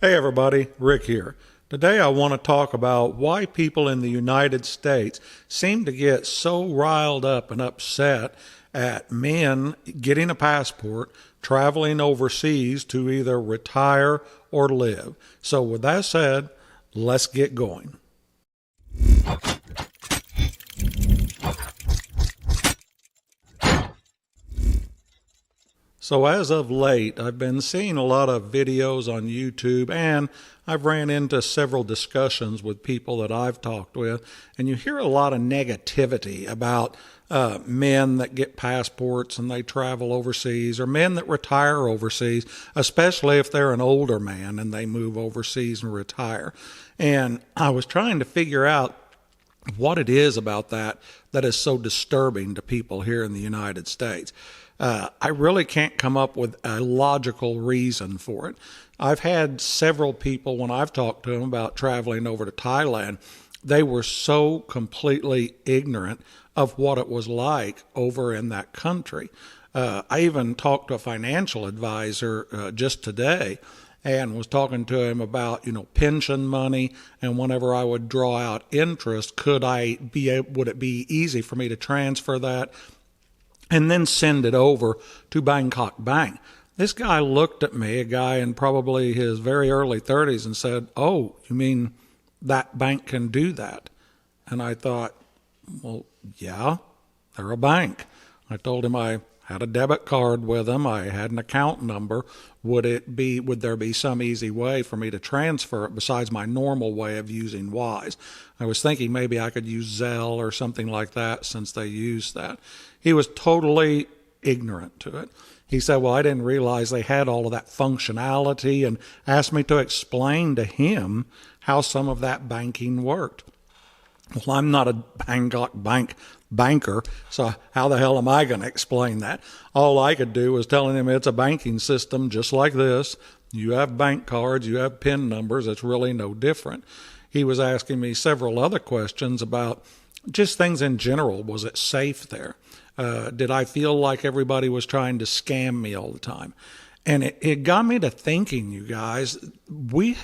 Hey everybody, Rick here. Today I want to talk about why people in the United States seem to get so riled up and upset at men getting a passport, traveling overseas to either retire or live. So with that said, let's get going. So as of late, I've been seeing a lot of videos on YouTube, and I've ran into several discussions with people that I've talked with, and you hear a lot of negativity about men that get passports and they travel overseas, or men that retire overseas, especially if they're an older man and they move overseas and retire. And I was trying to figure out what it is about that is so disturbing to people here in the United States. I really can't come up with a logical reason for it. I've had several people, when I've talked to them about traveling over to Thailand, they were so completely ignorant of what it was like over in that country. I even talked to a financial advisor just today and was talking to him about, pension money, and whenever I would draw out interest, would it be easy for me to transfer that and then send it over to Bangkok Bank? This guy looked at me, a guy in probably his very early 30s, and said, "Oh, you mean that bank can do that?" And I thought, well, yeah, they're a bank. I told him I had a debit card with them. I had an account number. Would there be some easy way for me to transfer it besides my normal way of using Wise? I was thinking maybe I could use Zelle or something like that, since they use that. He was totally ignorant to it. He said, well, I didn't realize they had all of that functionality, and asked me to explain to him how some of that banking worked. Well, I'm not a Bangkok Bank banker, so how the hell am I going to explain that? All I could do was telling him it's a banking system just like this. You have bank cards, you have PIN numbers. It's really no different. He was asking me several other questions about just things in general. Was it safe there? Did I feel like everybody was trying to scam me all the time? And it got me to thinking, you guys, we're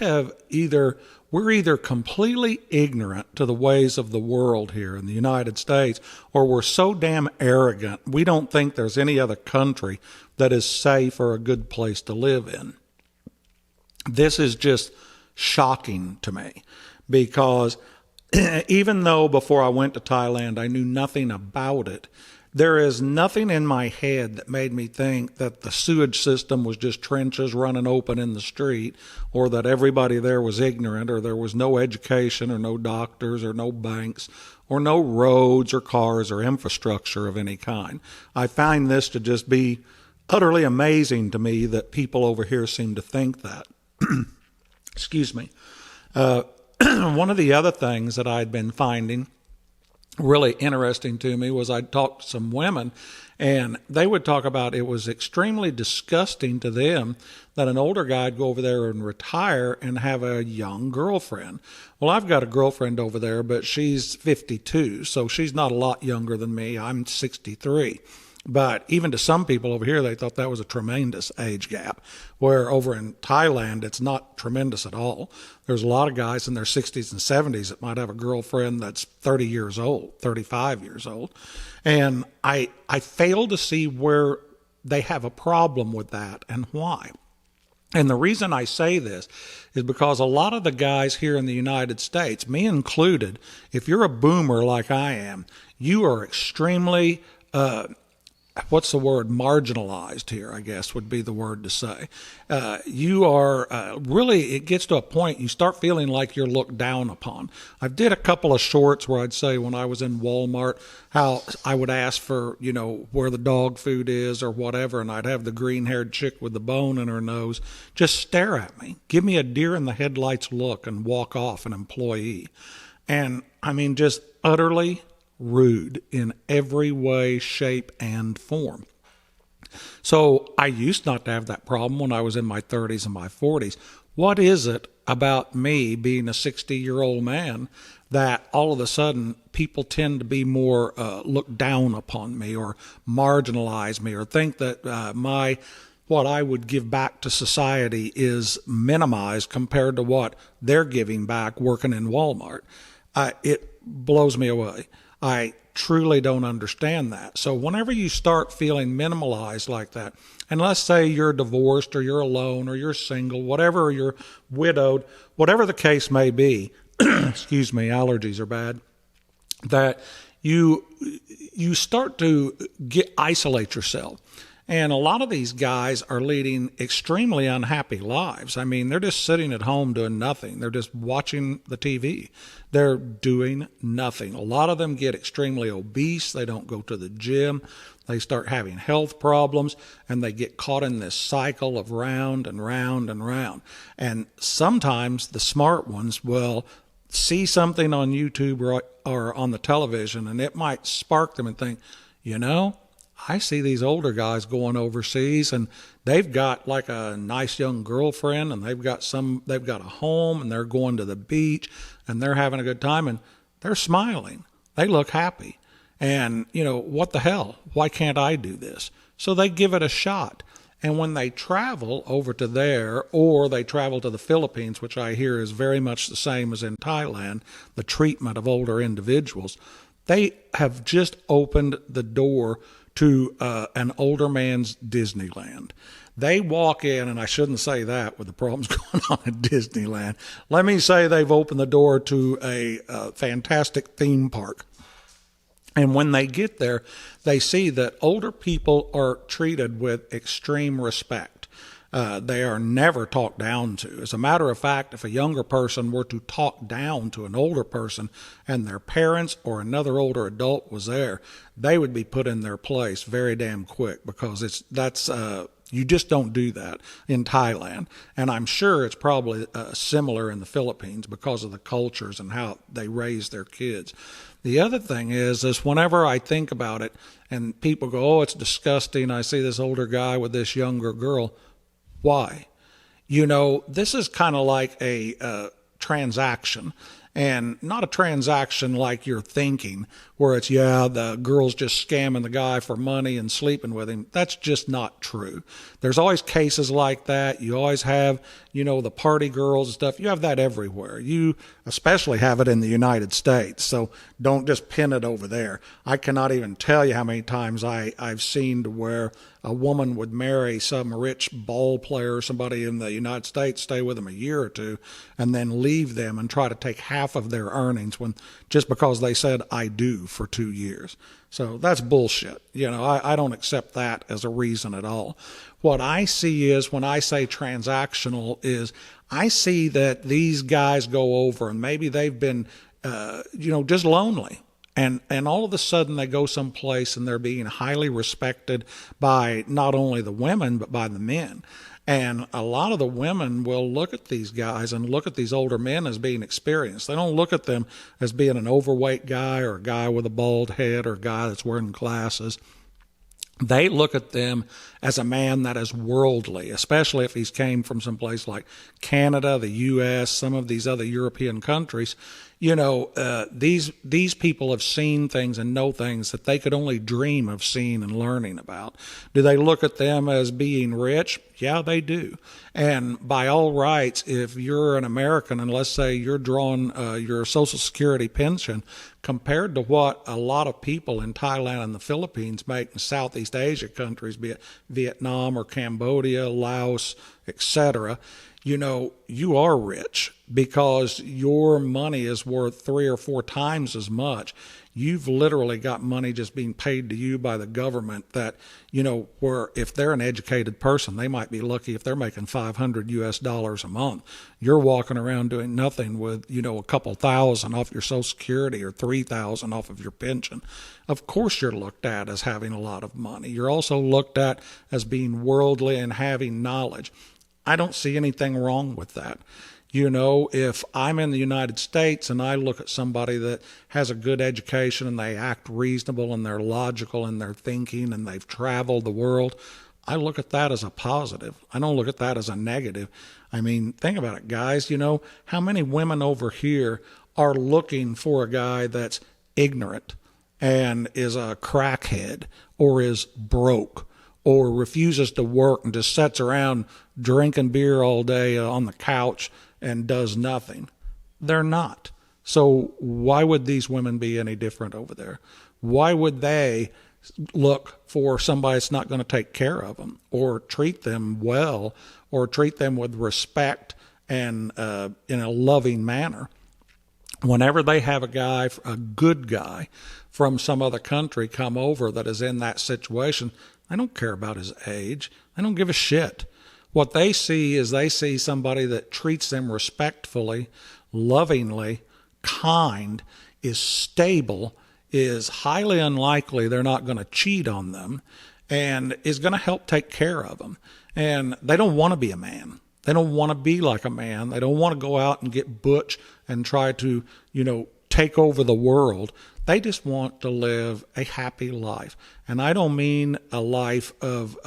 either completely ignorant to the ways of the world here in the United States, or we're so damn arrogant we don't think there's any other country that is safe or a good place to live in. This is just shocking to me, because even though before I went to Thailand I knew nothing about it, there is nothing in my head that made me think that the sewage system was just trenches running open in the street, or that everybody there was ignorant, or there was no education, or no doctors, or no banks, or no roads or cars or infrastructure of any kind. I find this to just be utterly amazing to me that people over here seem to think that. Excuse me. One of the other things that I'd been finding really interesting to me was I'd talk to some women, and they would talk about it was extremely disgusting to them that an older guy'd go over there and retire and have a young girlfriend. Well, I've got a girlfriend over there, but she's 52, so she's not a lot younger than me. I'm 63. But even to some people over here, they thought that was a tremendous age gap, where over in Thailand, it's not tremendous at all. There's a lot of guys in their 60s and 70s that might have a girlfriend that's 30 years old, 35 years old. And I fail to see where they have a problem with that and why. And the reason I say this is because a lot of the guys here in the United States, me included, if you're a boomer like I am, you are extremely what's the word? Marginalized here, I guess would be the word to say. You are really, it gets to a point you start feeling like you're looked down upon. I did a couple of shorts where I'd say when I was in Walmart how I would ask for, where the dog food is or whatever, and I'd have the green-haired chick with the bone in her nose just stare at me, give me a deer in the headlights look, and walk off, an employee. And I mean, just utterly rude in every way, shape, and form. So I used not to have that problem when I was in my 30s and my 40s. What is it about me being a 60-year-old man that all of a sudden people tend to be more look down upon me or marginalize me or think that what I would give back to society is minimized compared to what they're giving back working in Walmart. It blows me away. I truly don't understand that. So whenever you start feeling minimalized like that, and let's say you're divorced or you're alone or you're single, whatever, or you're widowed, whatever the case may be, excuse me, allergies are bad, that you start to isolate yourself. And a lot of these guys are leading extremely unhappy lives. I mean, they're just sitting at home doing nothing. They're just watching the TV. They're doing nothing. A lot of them get extremely obese. They don't go to the gym. They start having health problems, and they get caught in this cycle of round and round and round. And sometimes the smart ones will see something on YouTube or on the television, and it might spark them and think, you know, I see these older guys going overseas and they've got like a nice young girlfriend and they've got a home and they're going to the beach and they're having a good time and they're smiling. They look happy. And, you know, what the hell? Why can't I do this? So they give it a shot. And when they travel over to there, or they travel to the Philippines, which I hear is very much the same as in Thailand, the treatment of older individuals, they have just opened the door to an older man's Disneyland. They walk in, and I shouldn't say that with the problems going on at Disneyland. Let me say they've opened the door to a fantastic theme park. And when they get there, they see that older people are treated with extreme respect. They are never talked down to. As a matter of fact, if a younger person were to talk down to an older person and their parents or another older adult was there, they would be put in their place very damn quick, because you just don't do that in Thailand. And I'm sure it's probably similar in the Philippines because of the cultures and how they raise their kids. The other thing is whenever I think about it and people go, oh, it's disgusting, I see this older guy with this younger girl. Why? You know, this is kind of like a transaction, and not a transaction like you're thinking, where it's, yeah, the girl's just scamming the guy for money and sleeping with him. That's just not true. There's always cases like that. You always have, you know, the party girls and stuff. You have that everywhere. You especially have it in the United States. So don't just pin it over there. I cannot even tell you how many times I've seen to where a woman would marry some rich ball player or somebody in the United States, stay with them a year or two, and then leave them and try to take half of their earnings just because they said I do for 2 years. So that's bullshit. You know, I don't accept that as a reason at all. What I see is, when I say transactional, is I see that these guys go over and maybe they've been, just lonely. And all of a sudden they go someplace and they're being highly respected by not only the women, but by the men. And a lot of the women will look at these guys and look at these older men as being experienced. They don't look at them as being an overweight guy or a guy with a bald head or a guy that's wearing glasses. They look at them as a man that is worldly, especially if he's came from some place like Canada, the U.S., some of these other European countries. You know, these people have seen things and know things that they could only dream of seeing and learning about. Do they look at them as being rich? Yeah, they do. And by all rights, if you're an American and let's say you're drawing your Social Security pension, compared to what a lot of people in Thailand and the Philippines make in Southeast Asia countries, be it Vietnam or Cambodia, Laos, etc., you know, you are rich because your money is worth 3 or 4 times as much. You've literally got money just being paid to you by the government that, you know, where if they're an educated person, they might be lucky if they're making $500 a month. You're walking around doing nothing with, you know, a couple thousand off your Social Security or 3,000 off of your pension. Of course you're looked at as having a lot of money. You're also looked at as being worldly and having knowledge. I don't see anything wrong with that. You know, if I'm in the United States and I look at somebody that has a good education and they act reasonable and they're logical in their thinking and they've traveled the world, I look at that as a positive. I don't look at that as a negative. I mean, think about it, guys. You know, how many women over here are looking for a guy that's ignorant and is a crackhead or is broke or refuses to work and just sits around drinking beer all day on the couch and does nothing. They're not. So why would these women be any different over there? Why would they look for somebody that's not going to take care of them or treat them well or treat them with respect and in a loving manner? Whenever they have a good guy from some other country come over that is in that situation, they don't care about his age. They don't give a shit. What they see is they see somebody that treats them respectfully, lovingly, kind, is stable, is highly unlikely they're not going to cheat on them, and is going to help take care of them. And they don't want to be a man. They don't want to be like a man. They don't want to go out and get butch and try to, take over the world. They just want to live a happy life. And I don't mean a life of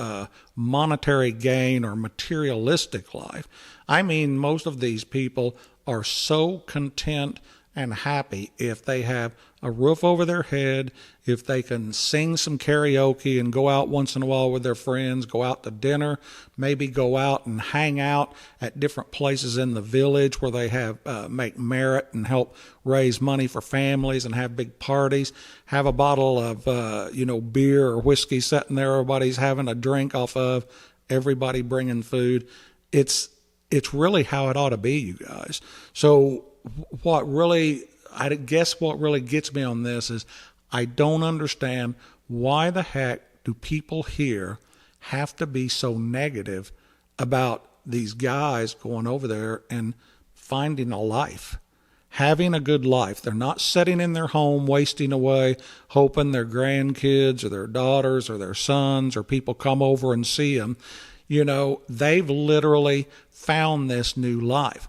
monetary gain or materialistic life. I mean most of these people are so content and happy if they have a roof over their head, if they can sing some karaoke and go out once in a while with their friends, go out to dinner, maybe go out and hang out at different places in the village where they have make merit and help raise money for families and have big parties, have a bottle of beer or whiskey sitting there, everybody's having a drink off of, everybody bringing food. It's really how it ought to be, you guys. So what really gets me on this is I don't understand why the heck do people here have to be so negative about these guys going over there and finding a life, having a good life. They're not sitting in their home wasting away, hoping their grandkids or their daughters or their sons or people come over and see them. They've literally found this new life.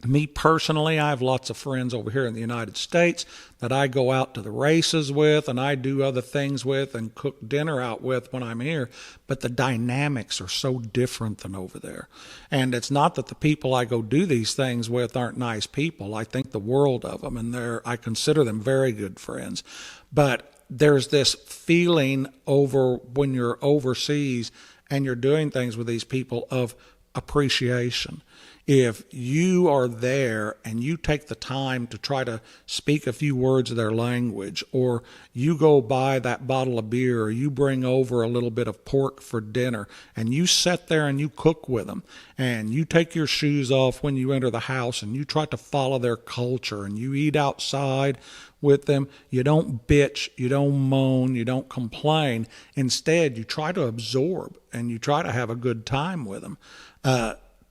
Me personally, I have lots of friends over here in the United States that I go out to the races with and I do other things with and cook dinner out with when I'm here. But the dynamics are so different than over there. And it's not that the people I go do these things with aren't nice people. I think the world of them, and I consider them very good friends. But there's this feeling over when you're overseas and you're doing things with these people of appreciation. If you are there and you take the time to try to speak a few words of their language, or you go buy that bottle of beer, or you bring over a little bit of pork for dinner, and you sit there and you cook with them, and you take your shoes off when you enter the house, and you try to follow their culture, and you eat outside with them, you don't bitch, you don't moan, you don't complain. Instead, you try to absorb, and you try to have a good time with them.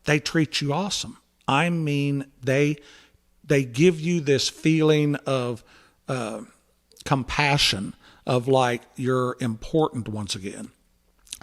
They treat you awesome. I mean, they give you this feeling of compassion, of like you're important once again.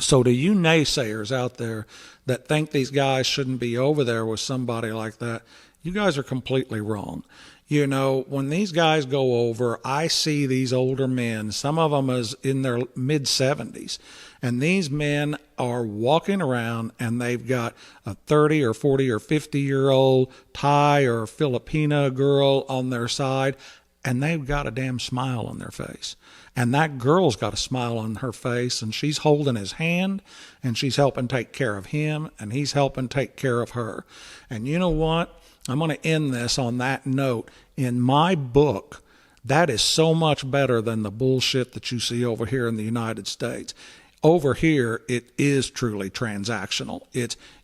So to you naysayers out there that think these guys shouldn't be over there with somebody like that, you guys are completely wrong. When these guys go over, I see these older men, some of them is in their mid-70s, and these men are walking around and they've got a 30 or 40 or 50-year-old Thai or Filipina girl on their side, and they've got a damn smile on their face. And that girl's got a smile on her face, and she's holding his hand, and she's helping take care of him, and he's helping take care of her. And you know what? I'm going to end this on that note. In my book, that is so much better than the bullshit that you see over here in the United States. Over here, it is truly transactional.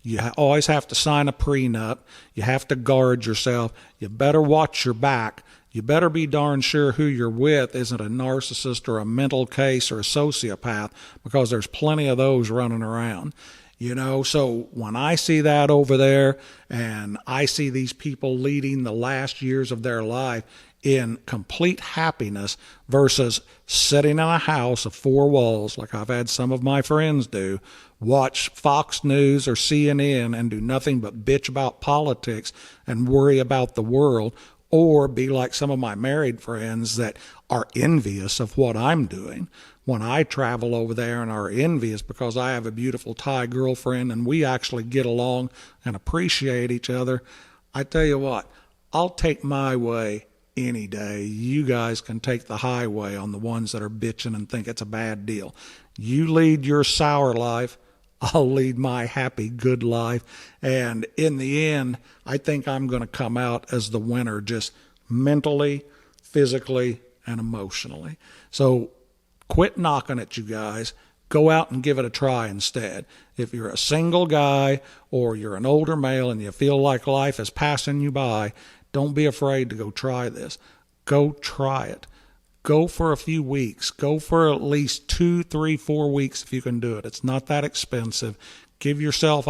You always have to sign a prenup. You have to guard yourself. You better watch your back. You better be darn sure who you're with isn't a narcissist or a mental case or a sociopath, because there's plenty of those running around. So when I see that over there and I see these people leading the last years of their life in complete happiness versus sitting in a house of four walls, like I've had some of my friends do, watch Fox News or CNN and do nothing but bitch about politics and worry about the world, or be like some of my married friends that are envious of what I'm doing when I travel over there and are envious because I have a beautiful Thai girlfriend and we actually get along and appreciate each other. I tell you what, I'll take my way any day. You guys can take the highway on the ones that are bitching and think it's a bad deal. You lead your sour life. I'll lead my happy, good life. And in the end, I think I'm going to come out as the winner, just mentally, physically, and emotionally. So quit knocking at you guys. Go out and give it a try instead. If you're a single guy or you're an older male and you feel like life is passing you by, don't be afraid to go try this. Go try it. Go for a few weeks. Go for at least 2, 3, 4 weeks if you can do it. It's not that expensive. Give yourself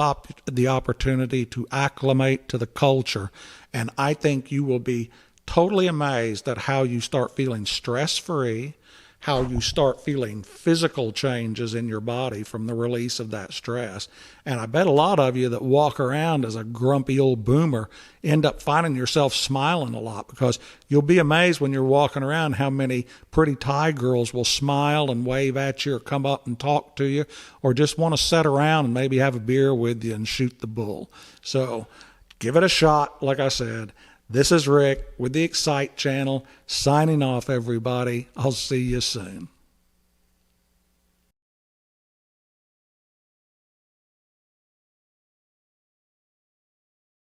the opportunity to acclimate to the culture. And I think you will be totally amazed at how you start feeling stress-free, how you start feeling physical changes in your body from the release of that stress. And I bet a lot of you that walk around as a grumpy old boomer end up finding yourself smiling a lot, because you'll be amazed when you're walking around how many pretty Thai girls will smile and wave at you or come up and talk to you or just want to sit around and maybe have a beer with you and shoot the bull. So give it a shot, like I said. This is Rick with the Excite channel, signing off, everybody. I'll see you soon.